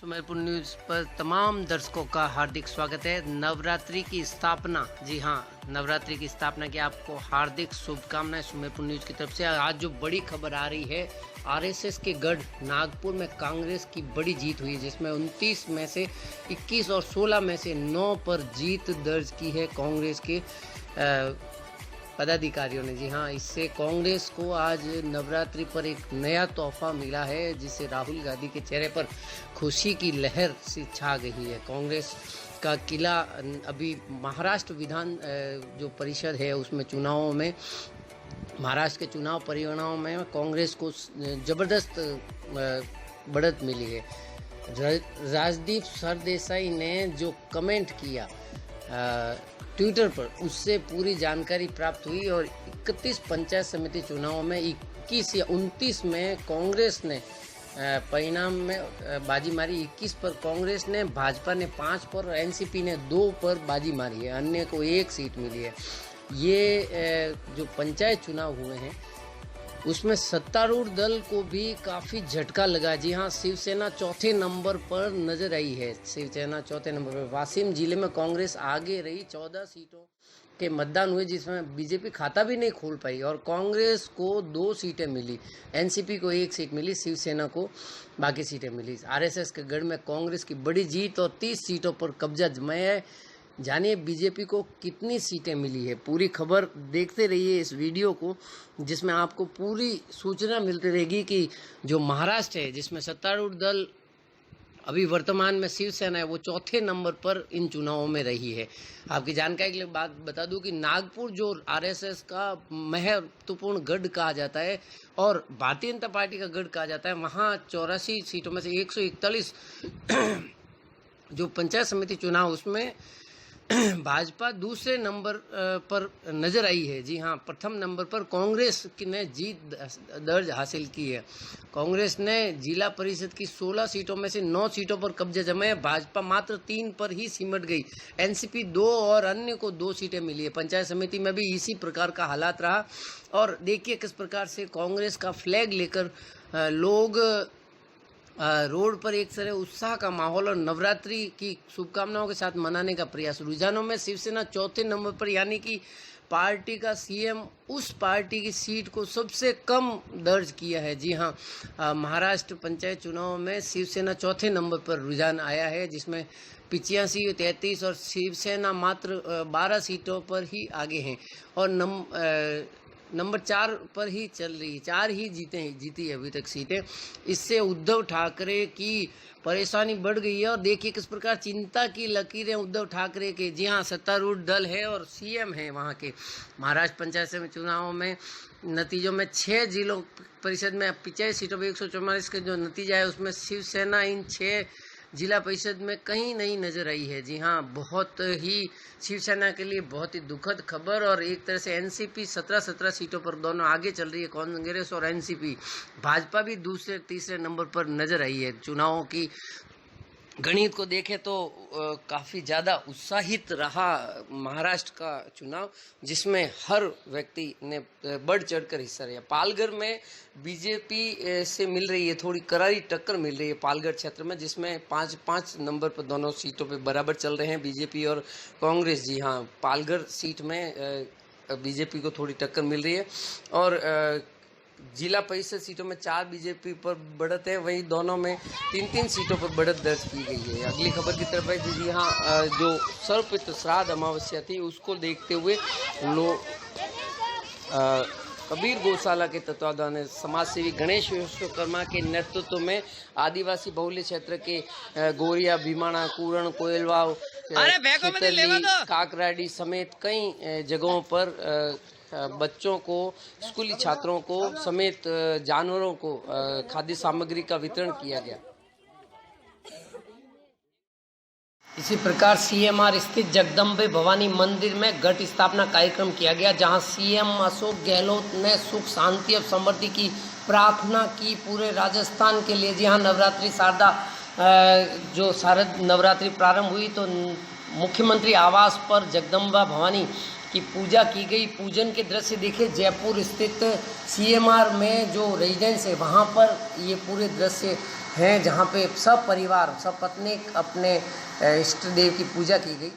Sumerpur news पर तमाम दर्शकों का हार्दिक स्वागत है। नवरात्रि की स्थापना, जी हाँ, नवरात्रि की स्थापना की आपको हार्दिक शुभकामनाएं सुमेरपुर न्यूज़ की तरफ से। आज जो बड़ी खबर आ रही है, आरएसएस के गढ़ नागपुर में कांग्रेस की बड़ी जीत हुई, जिसमें 29 में से 21 और 16 में से 9 पर जीत दर्ज की है कांग्रेस के पदाधिकारियों ने। जी हाँ, इससे कांग्रेस को आज नवरात्रि पर एक नया तोहफा मिला है, जिससे राहुल गांधी के चेहरे पर खुशी की लहर सी छा गई है। कांग्रेस का किला अभी महाराष्ट्र विधान जो परिषद है उसमें चुनावों में, महाराष्ट्र के चुनाव परिणामों में कांग्रेस को ज़बरदस्त बढ़त मिली है। राजदीप सरदेसाई ने जो कमेंट किया ट्विटर पर, उससे पूरी जानकारी प्राप्त हुई और 31 पंचायत समिति चुनावों में 21 या 29 में कांग्रेस ने परिणाम में बाजी मारी। 21 पर कांग्रेस ने, भाजपा ने 5 पर, एनसीपी ने 2 पर बाजी मारी है, अन्य को 1 सीट मिली है। ये जो पंचायत चुनाव हुए हैं उसमें सत्तारूढ़ दल को भी काफ़ी झटका लगा। जी हाँ, शिवसेना चौथे नंबर पर नजर आई है। शिवसेना चौथे नंबर पर। वाशिम जिले में कांग्रेस आगे रही। 14 सीटों के मतदान हुए, जिसमें बीजेपी खाता भी नहीं खोल पाई और कांग्रेस को 2 सीटें मिली, एनसीपी को 1 सीट मिली, शिवसेना को बाकी सीटें मिली। आरएसएस के गढ़ में कांग्रेस की बड़ी जीत और 30 सीटों पर कब्जा जमाया है। जानिए बीजेपी को कितनी सीटें मिली है। पूरी खबर देखते रहिए इस वीडियो को, जिसमें आपको पूरी सूचना मिलती रहेगी कि जो महाराष्ट्र है, जिसमें सत्तारूढ़ दल अभी वर्तमान में शिवसेना है, वो चौथे नंबर पर इन चुनावों में रही है। आपकी जानकारी के लिए बात बता दूं कि नागपुर जो आरएसएस का महत्वपूर्ण गढ़ कहा जाता है और भारतीय जनता पार्टी का गढ़ कहा जाता है, वहाँ 84 सीटों में से 141 जो पंचायत समिति चुनाव, उसमें भाजपा दूसरे नंबर पर नजर आई है। जी हाँ, प्रथम नंबर पर कांग्रेस ने जीत दर्ज हासिल की है। कांग्रेस ने जिला परिषद की 16 सीटों में से 9 सीटों पर कब्जा जमाया। भाजपा मात्र 3 पर ही सिमट गई। एनसीपी 2 और अन्य को 2 सीटें मिली है। पंचायत समिति में भी इसी प्रकार का हालात रहा और देखिए किस प्रकार से कांग्रेस का फ्लैग लेकर लोग रोड पर एक तरह उत्साह का माहौल और नवरात्रि की शुभकामनाओं के साथ मनाने का प्रयास। रुझानों में शिवसेना चौथे नंबर पर, यानी कि पार्टी का सीएम उस पार्टी की सीट को सबसे कम दर्ज किया है। जी हाँ, महाराष्ट्र पंचायत चुनाव में शिवसेना चौथे नंबर पर रुझान आया है, जिसमें 85, 33 और शिवसेना मात्र 12 सीटों पर ही आगे हैं और नंबर 4 पर ही चल रही है। 4 ही जीती है अभी तक सीटें। इससे उद्धव ठाकरे की परेशानी बढ़ गई है और देखिए किस प्रकार चिंता की लकीरें उद्धव ठाकरे के। जी हाँ, सत्तारूढ़ दल है और सीएम है वहाँ के। महाराष्ट्र पंचायत समिति चुनावों में नतीजों में 6 जिलों परिषद में 85 सीटों पर 144 का जो नतीजा है, उसमें शिवसेना इन 6 जिला परिषद में कहीं नहीं नजर आई है। जी हाँ, बहुत ही शिवसेना के लिए बहुत ही दुखद खबर। और एक तरह से एनसीपी 17 सीटों पर दोनों आगे चल रही है, कांग्रेस और एनसीपी। भाजपा भी दूसरे तीसरे नंबर पर नजर आई है। चुनावों की गणित को देखें तो काफ़ी ज़्यादा उत्साहित रहा महाराष्ट्र का चुनाव, जिसमें हर व्यक्ति ने बढ़ चढ़कर हिस्सा लिया। पालघर में बीजेपी से मिल रही है, थोड़ी करारी टक्कर मिल रही है पालघर क्षेत्र में, जिसमें 5 नंबर पर दोनों सीटों पे बराबर चल रहे हैं बीजेपी और कांग्रेस। जी हाँ, पालघर सीट में बीजेपी को थोड़ी टक्कर मिल रही है और जिला परिषद सीटों में 4 बीजेपी पर बढ़त है, वहीं दोनों में 3-3 सीटों पर बढ़त दर्ज की गई है। अगली खबर की तरफ है। जी हाँ, जो सर्वपितृ श्राद्ध अमावस्या थी, उसको देखते हुए लोग कबीर गौशाला के तत्वाधान में समाजसेवी गणेश विश्वकर्मा के नेतृत्व में आदिवासी बहुल्य क्षेत्र के गोरिया, भीमाणा, कुरण, कोयलवाव, काकराडी समेत कई जगहों पर बच्चों को, स्कूली छात्रों को समेत जानवरों को खाद्य सामग्री का वितरण किया गया। इसी प्रकार सीएमआर स्थित जगदम्बे भवानी मंदिर में घट स्थापना कार्यक्रम किया गया, जहां सीएम अशोक गहलोत ने सुख शांति और समृद्धि की प्रार्थना की पूरे राजस्थान के लिए। जी हाँ, नवरात्रि शारद नवरात्रि प्रारंभ हुई तो मुख्यमंत्री आवास पर जगदम्बा भवानी की पूजा की गई। पूजन के दृश्य देखिए, जयपुर स्थित सीएमआर में जो रेजिडेंस है वहाँ पर ये पूरे दृश्य हैं, जहाँ पे सब परिवार सब पत्नी अपने इष्ट देव की पूजा की गई।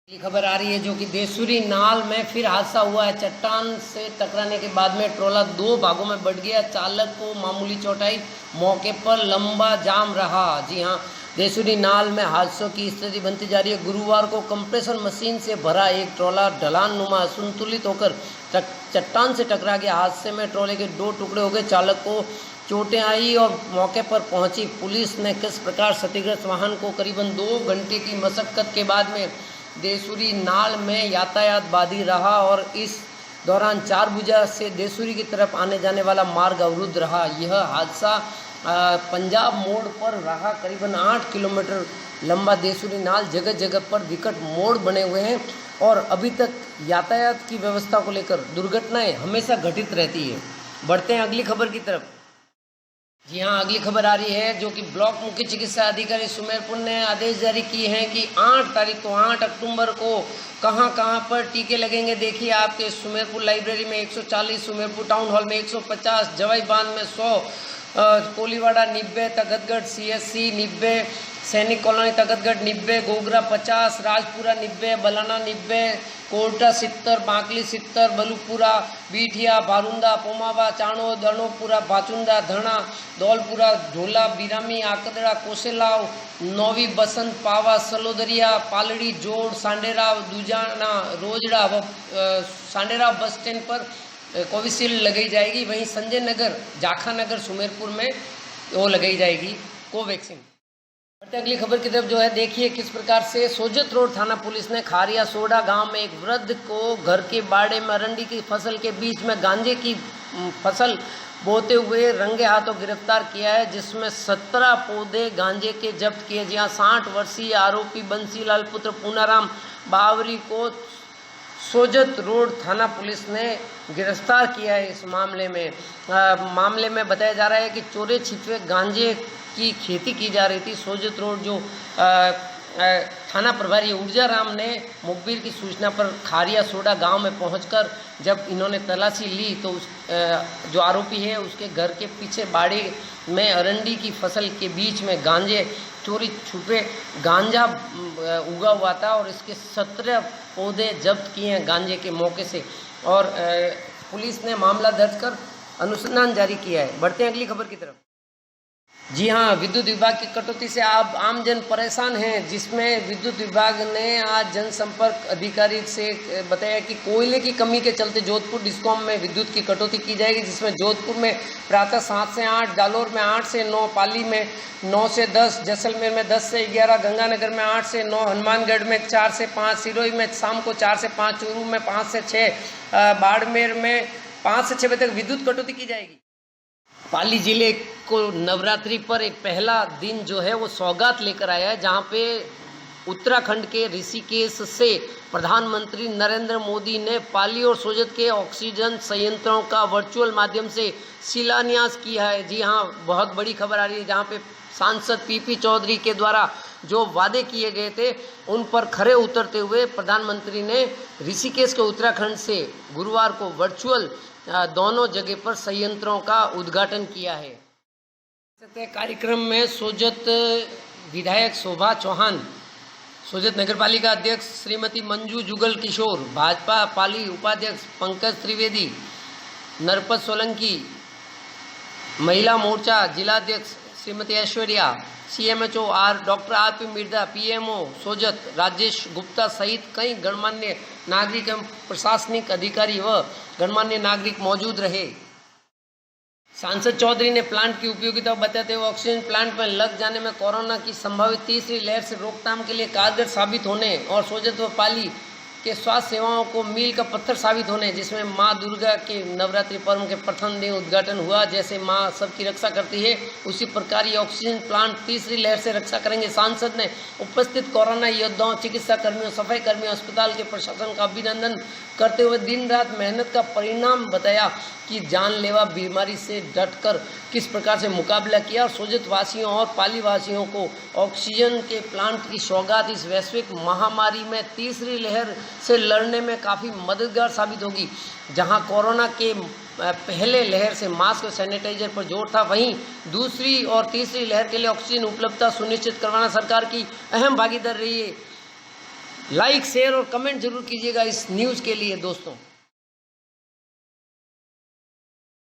ये खबर आ रही है जो कि देसूरी नाल में फिर हादसा हुआ है। चट्टान से टकराने के बाद में ट्रोला 2 भागों में बढ़ गया। चालक को मामूली चोट आई, मौके पर लंबा जाम रहा। जी हाँ, देसूरी नाल में हादसों की स्थिति बनती जा रही है। गुरुवार को कंप्रेसर मशीन से भरा एक ट्रोला ढलान नुमा असंतुलित होकर चट्टान से टकरा गया। हादसे में ट्रोले के 2 टुकड़े हो गए। चालक को चोटें आई और मौके पर पहुंची पुलिस ने किस प्रकार क्षतिग्रस्त वाहन को करीबन 2 घंटे की मशक्कत के बाद में देसूरी नाल में यातायात बाधित रहा और इस दौरान 4 भुजा से देसूरी की तरफ आने जाने वाला मार्ग अवरुद्ध रहा। यह हादसा पंजाब मोड़ पर रहा। करीबन 8 किलोमीटर लंबा देसूरी नाल जगह जगह पर विकट मोड़ बने हुए हैं और अभी तक यातायात की व्यवस्था को लेकर दुर्घटनाएं हमेशा घटित रहती है। बढ़ते हैं अगली खबर की तरफ। जी हाँ, अगली खबर आ रही है जो कि ब्लॉक मुख्य चिकित्सा अधिकारी सुमेरपुर ने आदेश जारी किए हैं कि 8 अक्टूबर को कहां पर टीके लगेंगे। देखिए, आपके सुमेरपुर लाइब्रेरी में 140, सुमेरपुर टाउन हॉल में 150, जवाई बांध में 100, कोलीवाड़ा 90, तगतगढ़ CSC 90, सैनिक कॉलोनी तगतगढ़ 90, गोगरा 50, राजपुरा 90, बलाना 90, कोटा 70, बांकली 70, बलुपुरा, बीठिया, बारुंदा, पोमावा, चाणो, दर्णोपुरा, भाचुंदा, धना, दौलपुरा, ढोला, बिरामी, आकदड़ा, कोसेलाव, नौवी, बसंत, पावा, सलोदरिया, पालड़ी, जोड़, सांडेराव, दूजाना, रोजड़ा व सांडेराव बस स्टैंड पर कोविशील्ड लगाई जाएगी। वहीं संजय नगर, जाखा नगर, सुमेरपुर में वो लगाई जाएगी कोवैक्सीन। अगली खबर की तरफ जो है, देखिए किस प्रकार से सोजत रोड थाना पुलिस ने खारिया सोडा गांव में एक वृद्ध को घर के बाड़े में अरंडी की फसल के बीच में गांजे की फसल बोते हुए रंगे हाथों गिरफ्तार किया है, जिसमें 17 पौधे गांजे के जब्त किए। जहाँ 60 वर्षीय आरोपी बंसीलाल पुत्र पूनाराम बावरी को सोजत रोड थाना पुलिस ने गिरफ्तार किया है। इस मामले में बताया जा रहा है कि चोरी छिपे गांजे की खेती की जा रही थी। सोजत रोड जो थाना प्रभारी ऊर्जा राम ने मुखबिर की सूचना पर खारिया सोडा गांव में पहुंचकर जब इन्होंने तलाशी ली तो जो आरोपी है उसके घर के पीछे बाड़ी में अरंडी की फसल के बीच में गांजे चोरी छुपे गांजा उगा हुआ था और इसके 17 पौधे जब्त किए हैं गांजे के मौके से और पुलिस ने मामला दर्ज कर अनुसंधान जारी किया है। बढ़ते हैं अगली खबर की तरफ। जी हाँ, विद्युत विभाग की कटौती से आप आमजन परेशान हैं, जिसमें विद्युत विभाग ने आज जनसंपर्क अधिकारी से बताया कि कोयले की कमी के चलते जोधपुर डिस्कॉम में विद्युत की कटौती की जाएगी, जिसमें जोधपुर में प्रातः 7 से 8, जालोर में 8 से 9, पाली में 9 से 10, जैसलमेर में 10 से 11, गंगानगर में 8 से 9, हनुमानगढ़ में 4 से 5, सिरोही में शाम को 4 से 5, चूरू में 5 से 6, बाड़मेर में 5 से 6 बजे तक विद्युत कटौती की जाएगी। पाली जिले को नवरात्रि पर एक पहला दिन जो है वो सौगात लेकर आया है, जहाँ पे उत्तराखंड के ऋषिकेश से प्रधानमंत्री नरेंद्र मोदी ने पाली और सोजत के ऑक्सीजन संयंत्रों का वर्चुअल माध्यम से शिलान्यास किया है। जी हाँ, बहुत बड़ी खबर आ रही है, जहाँ पे सांसद पीपी चौधरी के द्वारा जो वादे किए गए थे उन पर खरे उतरते हुए प्रधानमंत्री ने ऋषिकेश के उत्तराखंड से गुरुवार को वर्चुअल दोनों जगह पर संयंत्रों का उद्घाटन किया है। कार्यक्रम में सोजत विधायक शोभा चौहान, सोजत नगरपालिका अध्यक्ष श्रीमती मंजू जुगल किशोर, भाजपा पाली उपाध्यक्ष पंकज त्रिवेदी, नरपत सोलंकी, महिला मोर्चा जिलाध्यक्ष Shrimati Aishwarya, CMHO doctor RP Mirza, PMO Sojat Rajesh Gupta सहित कई गणमान्य नागरिक एवं प्रशासनिक अधिकारी व गणमान्य नागरिक मौजूद रहे। सांसद चौधरी ने प्लांट की उपयोगिता बताते हुए ऑक्सीजन प्लांट में लग जाने में कोरोना की संभावित तीसरी लहर से रोकथाम के लिए कारगर साबित होने और सोजत व पाली के स्वास्थ्य सेवाओं को मील का पत्थर साबित होने, जिसमें माँ दुर्गा के नवरात्रि पर्व के प्रथम दिन उद्घाटन हुआ। जैसे माँ सबकी रक्षा करती है उसी प्रकार ये ऑक्सीजन प्लांट तीसरी लहर से रक्षा करेंगे। सांसद ने उपस्थित कोरोना योद्धाओं, चिकित्सा कर्मियों, सफाई कर्मियों, अस्पताल के प्रशासन का अभिनंदन करते हुए दिन रात मेहनत का परिणाम बताया कि जानलेवा बीमारी से डटकर किस प्रकार से मुकाबला किया और सोजत वासियों और पाली वासियों को ऑक्सीजन के प्लांट की सौगात इस वैश्विक महामारी में तीसरी लहर से लड़ने में काफ़ी मददगार साबित होगी। जहां कोरोना के पहले लहर से मास्क और सैनिटाइजर पर जोर था, वहीं दूसरी और तीसरी लहर के लिए ऑक्सीजन उपलब्धता सुनिश्चित करवाना सरकार की अहम भागीदारी रही है। लाइक, शेयर और कमेंट जरूर कीजिएगा इस न्यूज़ के लिए दोस्तों।